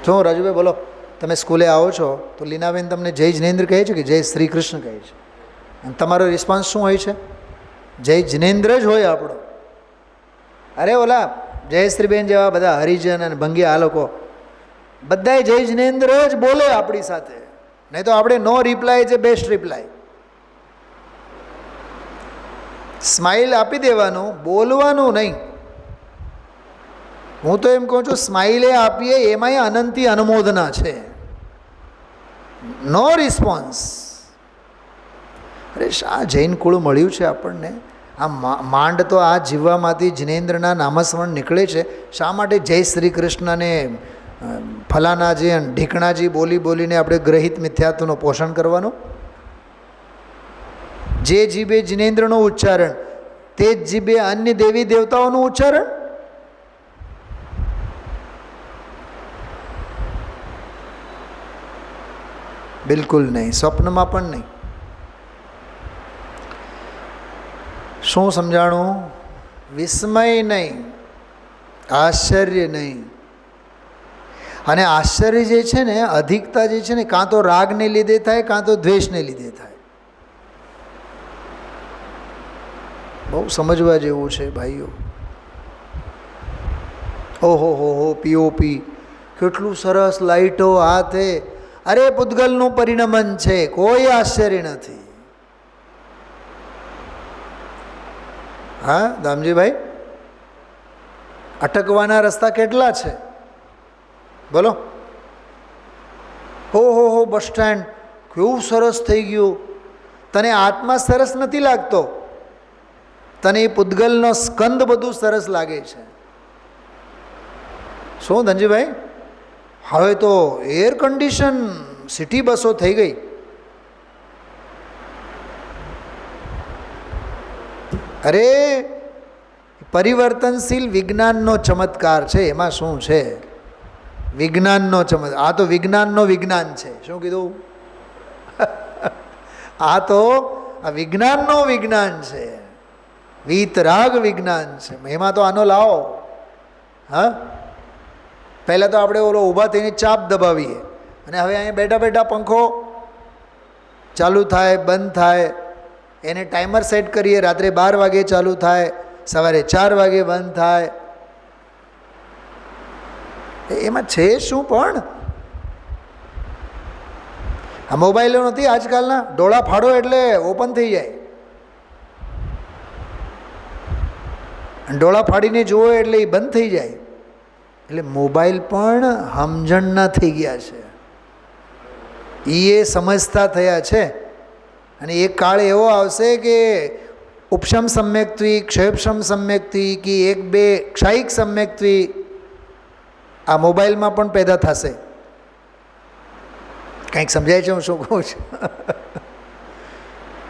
શું રાજુભાઈ બોલો? તમે સ્કૂલે આવો છો તો લીનાબેન તમને જય જિનેન્દ્ર કહે છે કે જય શ્રી કૃષ્ણ કહે છે? અને તમારો રિસ્પોન્સ શું હોય છે? જય જિનેન્દ્ર જ હોય આપણો. અરે ઓલા જયશ્રીબેન જેવા બધા હરિજન અને ભંગિયા આ લોકો બધાય જય જિનેન્દ્ર જ બોલે આપણી સાથે, નહીં તો આપણે નો રિપ્લાય છે બેસ્ટ રિપ્લાય. સ્માઇલ આપી દેવાનું, બોલવાનું નહીં. હું તો એમ કહું છું સ્માઇલે આપીએ એમાંય અનંતી અનુમોદના છે. નો રિસ્પોન્સ. અરે શા જૈન કુળ મળ્યું છે આપણને? આ માંડ તો આ જીવવામાંથી જિનેન્દ્રના નામસ્મરણ નીકળે છે. શા માટે જય શ્રી કૃષ્ણને ફલાનાજી અને ઢીકણાજી બોલીને આપણે ગ્રહિત મિથ્યાત્વનું પોષણ કરવાનું? જે જીભે જિનેન્દ્રનું ઉચ્ચારણ, તે જ જીભે અન્ય દેવી દેવતાઓનું ઉચ્ચારણ. બિલકુલ નહીં, સ્વપ્નમાં પણ નહીં. શું સમજાણું? વિસ્મય નહીં, આશ્ચર્ય નહીં. અને આશ્ચર્ય જે છે ને, અધિકતા જે છે ને, કાં તો રાગને લીધે થાય, કાં તો દ્વેષને લીધે થાય. બહુ સમજવા જેવું છે ભાઈઓ. ઓહો હો પીઓપી, કેટલું સરસ લાઈટો હાથે. અરે પૂતગલનું પરિણમન છે, કોઈ આશ્ચર્ય નથી. હા દામજીભાઈ, અટકવાના રસ્તા કેટલા છે બોલો. હો બસ સ્ટેન્ડ કેવું સરસ થઈ ગયું. તને આત્મા સરસ નથી લાગતો, તને એ પૂતગલનો સ્કંદ બધું સરસ લાગે છે. શું ધનજીભાઈ, હવે તો એર કન્ડિશન સિટી બસો થઈ ગઈ. અરે પરિવર્તનશીલ વિજ્ઞાનનો ચમત્કાર છે. એમાં શું છે? વિજ્ઞાનનો ચમત્કાર. આ તો વિજ્ઞાનનો વિજ્ઞાન છે. શું કીધું? આ તો આ વિજ્ઞાનનો વિજ્ઞાન છે, વીતરાગ વિજ્ઞાન છે. એમાં તો આનો લાવો. હા, પહેલાં તો આપણે ઓલો ઊભા થઈને ચાપ દબાવીએ, અને હવે અહીંયા બેઠા બેઠા પંખો ચાલુ થાય, બંધ થાય. એને ટાઈમર સેટ કરીએ, રાત્રે 12 વાગે ચાલુ થાય, સવારે 4 વાગે બંધ થાય. એમાં છે શું? પણ આ મોબાઈલો નથી આજકાલના, ડોળા ફાડો એટલે ઓપન થઈ જાય, ડોળા ફાડીને જુઓ એટલે એ બંધ થઈ જાય. એટલે મોબાઈલ પણ સમજણના થઈ ગયા છે, એ સમજતા થયા છે. અને એક કાળ એવો આવશે કે ઉપશમ સમ્યક્ત્વી, ક્ષયપશમ સમ્યક્ત્વી, કે 1-2 ક્ષાયિક સમ્યક્ત્વી આ મોબાઈલમાં પણ પેદા થશે. કંઈક સમજાય છે હું શું કહું છું?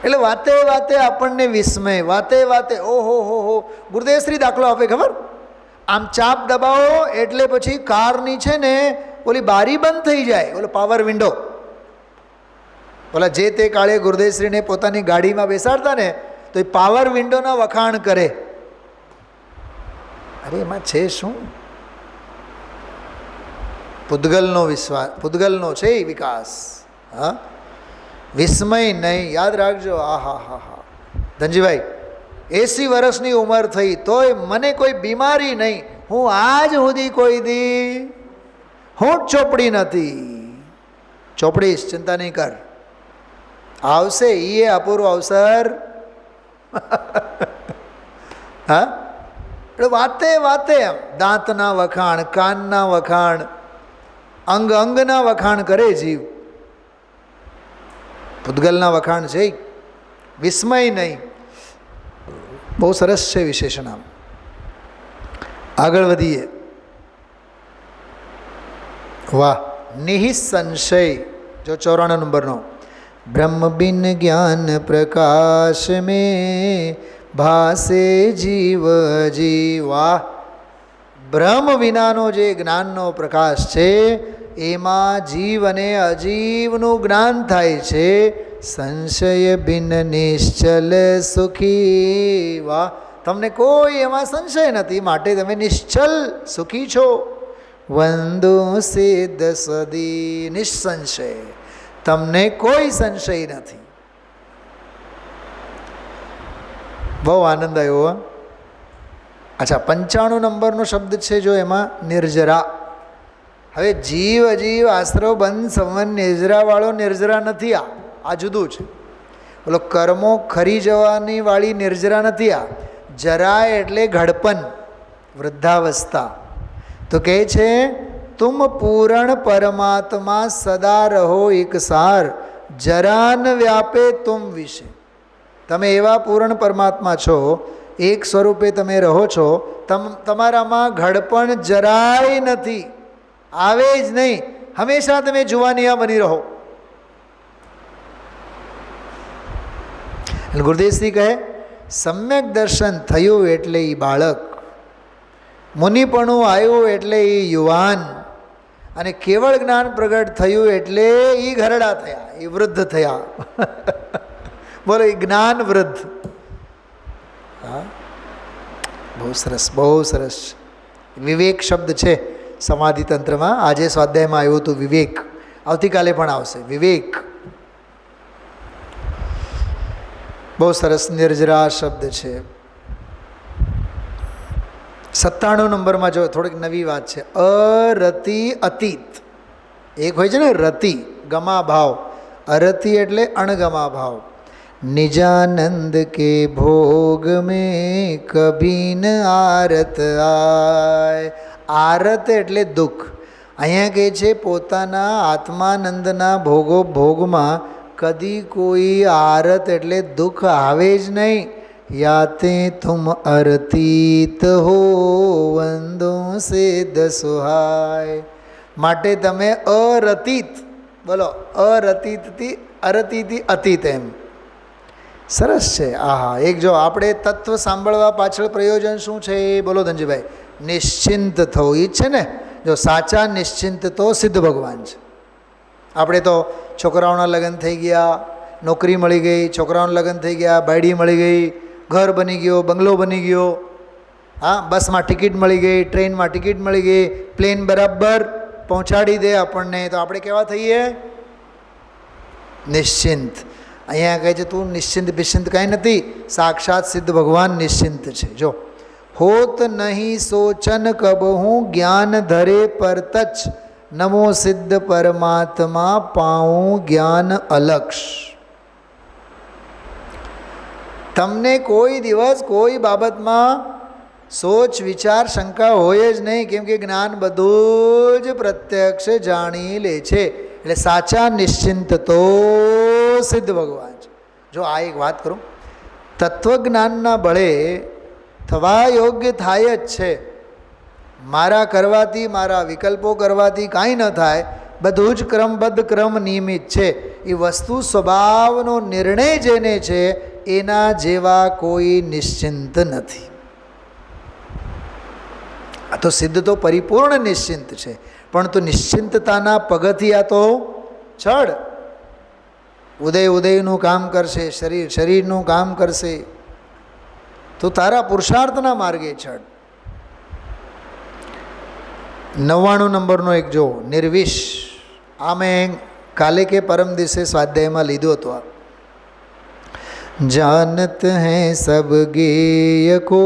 એટલે વાતે વાતે આપણને વિસ્મય, વાતે વાતે ઓહો હો. ગુરુદેવશ્રી દાખલો આપે ખબર? આમ ચાપ દબાવો એટલે પછી કારની છે ને ઓલી બારી બંધ થઈ જાય, ઓલો પાવર વિન્ડો. ઓલા જે તે કાળે ગુરુદેવશ્રીને પોતાની ગાડીમાં બેસાડતા ને, તો એ પાવર વિન્ડોના વખાણ કરે. અરે એમાં છે શું? પૂતગલનો વિશ્વાસ, પૂતગલનો છે એ વિકાસ. હા, વિસ્મય નહીં. યાદ રાખજો. હા ધનજીભાઈ, 80 વર્ષની ઉંમર થઈ તોય મને કોઈ બીમારી નહીં. હું આજ સુધી કોઈ દી હું ચોપડી નથી. ચોપડીશ, ચિંતા નહીં કર, આવશે. એ અપૂર્વ અવસર. હા, એટલે વાતે વાતે દાંતના વખાણ, કાનના વખાણ, અંગ અંગના વખાણ કરે જીવ. પૂતગલના વખાણ છે, વિસ્મય નહીં. બહુ સરસ છે વિશેષણ. આમ આગળ વધીએ. વાહ. નિઃસંશય, જો 94 નંબરનો. બ્રહ્મ બિન જ્ઞાન પ્રકાશ में ભાસે જીવ જીવા. બ્રહ્મ વિનાનો જે જ્ઞાનનો પ્રકાશ છે એમાં જીવ અને અજીવનું જ્ઞાન થાય છે. સંશય બિન નિશ્ચલ સુખી. વાહ, તમને કોઈ એમાં સંશય નથી, માટે તમે નિશ્ચલ સુખી છો. વંદુ સિદ્ધ સદી નિસંશય, તમને કોઈ સંશય નથી. બહુ આનંદ આવ્યો. અચ્છા, 95 નંબરનો શબ્દ છે જો એમાં નિર્જરા. હવે જીવ અજીવ આશ્રવ બંધ સંવન નિર્જરાવાળો નિર્જરા નથી. આ જુદું છે. બોલો, કર્મો ખરી જવાની વાળી નિર્જરા નથી. આ જરા એટલે ઘડપન, વૃદ્ધાવસ્થા. તો કહે છે તુમ પૂરણ પરમાત્મા સદા રહો એક સાર, જરાન વ્યાપે તુમ વિશે. તમે એવા પૂર્ણ પરમાત્મા છો, એક સ્વરૂપે તમે રહો છો. તમારામાં ઘડપણ જરાય નથી, આવે જ નહીં. હંમેશા તમે જુવાનિયા બની રહો. ગુરુદેવશ્રી કહે સમ્યક દર્શન થયું એટલે એ બાળક, મુનિપણું આવ્યું એટલે એ યુવાન, અને કેવળ જ્ઞાન પ્રગટ થયું એટલે એ ઘરડા થયા, એ વૃદ્ધ થયા. બોલો, એ જ્ઞાન વૃદ્ધ. હા, બહુ સરસ, બહુ સરસ. વિવેક શબ્દ છે સમાધિ તંત્રમાં. આજે સ્વાધ્યાયમાં આવ્યું હતું વિવેક, આવતીકાલે પણ આવશે વિવેક. બહુ સરસ નિર્જરા શબ્દ છે. 97 નંબરમાં જો થોડીક નવી વાત છે. અરતિ અતીત. એક હોય છે ને રતિ, ગમા ભાવ. અરતિ એટલે અણગમા ભાવ. નિજાનંદ કે ભોગ મેં કભી ન આરત આય. આરત એટલે દુઃખ. અહીંયા કહે છે પોતાના આત્માનંદના ભોગમાં કદી કોઈ આરત એટલે દુઃખ આવે જ નહીં. યાતે તુમ અરતીત હો વંદો સે દસુહાય. માટે તમે અરતીત, બોલો, અરતીતથી અરતીથી અતીત એમ. સરસ છે. આહા, એક જો આપણે તત્વ સાંભળવા પાછળ પ્રયોજન શું છે એ બોલો ધનજીભાઈ. નિશ્ચિંત થવું એ જ છે ને. જો સાચા નિશ્ચિંત તો સિદ્ધ ભગવાન છે. આપણે તો છોકરાઓના લગ્ન થઈ ગયા, નોકરી મળી ગઈ, છોકરાઓના લગ્ન થઈ ગયા, બાયડી મળી ગઈ, ઘર બની ગયો, બંગલો બની ગયો, હા, બસમાં ટિકિટ મળી ગઈ, ટ્રેનમાં ટિકિટ મળી ગઈ, પ્લેન બરાબર પહોંચાડી દે આપણને, તો આપણે કેવા થઈએ? નિશ્ચિંત. અહીંયા કહે છે તું નિશ્ચિંત બિશ્ચિંત કાંઈ નથી, સાક્ષાત સિદ્ધ ભગવાન નિશ્ચિંત છે. જો હોત નહીં સોચન કબહું જ્ઞાન ધરે પર તચ, નમો સિદ્ધ પરમાત્મા પાઉં જ્ઞાન અલક્ષ. તમને કોઈ દિવસ કોઈ બાબતમાં સોચ વિચાર શંકા હોય જ નહીં, કેમ કે જ્ઞાન બધું જ પ્રત્યક્ષ જાણી લે છે. એટલે સાચા નિશ્ચિંત તો સિદ્ધ ભગવાન છે. જો આ એક વાત કરું, તત્વજ્ઞાનના બળે થવા યોગ્ય થાય જ છે. મારા કરવાથી, મારા વિકલ્પો કરવાથી કાંઈ ન થાય, બધું જ ક્રમબદ્ધ ક્રમ નિયમિત છે. એ વસ્તુ સ્વભાવનો નિર્ણય જેને છે એના જેવા કોઈ નિશ્ચિંત નથી. આ તો સિદ્ધ તો પરિપૂર્ણ નિશ્ચિંત છે, પરંતુ નિશ્ચિંતતાના પગથિયા તો ચડ. ઉદયનું કામ કરશે, શરીરનું કામ કરશે, તો તારા પુરુષાર્થના માર્ગે ચડ. 99 નંબરનો એક જો નિર્વિશ. આ મેં કાલે કે પરમ દિવસે સ્વાધ્યાયમાં લીધું હતું. આ જાનત હૈ સબ ગેય કો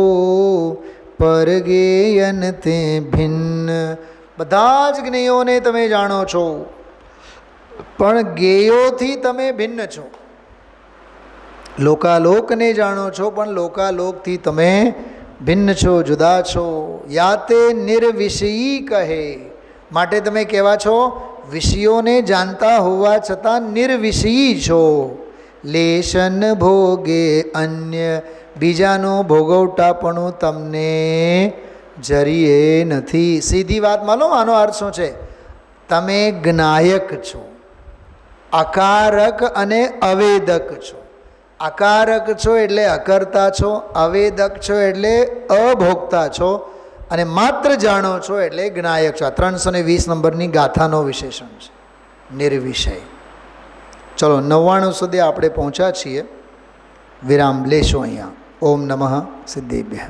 પર ગેયન તે ભિન્ન. બધા જ જ્ઞેયોને તમે જાણો છો, પણ ગેયોથી તમે ભિન્ન છો. લોકાલોકને જાણો છો, પણ લોકાલોકથી તમે ભિન્ન છો, જુદા છો. યાતે નિર્વિષયી કહે. માટે તમે કેવા છો? વિષયોને જાણતા હોવા છતાં નિર્વિષયી છો. લેશન ભોગે અન્ય. બીજાનો ભોગવટાપણું તમને જરીએ નથી. સીધી વાત માનો, આનો અર્થ શું છે? તમે જ્ઞાયક છો, અકારક અને અવેદક છો. અકારક છો એટલે અકર્તા છો, અવેદક છો એટલે અભોગતા છો, અને માત્ર જાણો છો એટલે જ્ઞાયક છો. આ 320 નંબરની ગાથાનો વિશેષણ છે, નિર્વિષય. ચલો 99 સુધી આપણે પહોંચ્યા છીએ. વિરામ લેશો અહીંયા. ઓમ નમઃ સિદ્ધેભ્યઃ.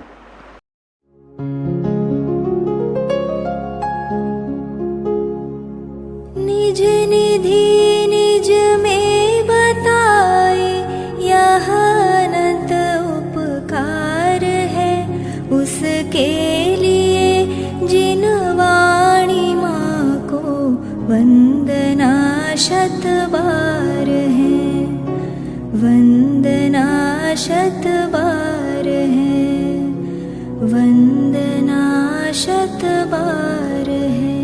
निज निधि निज में बताए, यह अनंत उपकार है उसके लिए जिन वाणी माँ को वंदना शत बार है, वंदना शत बार है, वंदना शत बार है.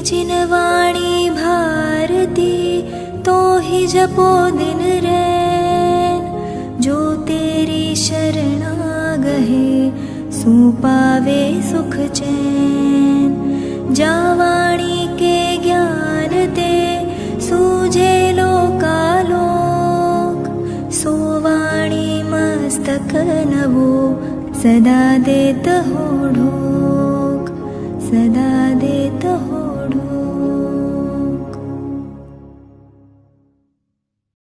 जिन वाणी भारती तो ही जपो दिन रैन, जो तेरी शरणा गहे सुपावे सुख चैन। जावाणी के ज्ञान ते सूझे लोकालोक। सोवाणी मस्तक नवो सदा देत हो ढोक, सदा देत हो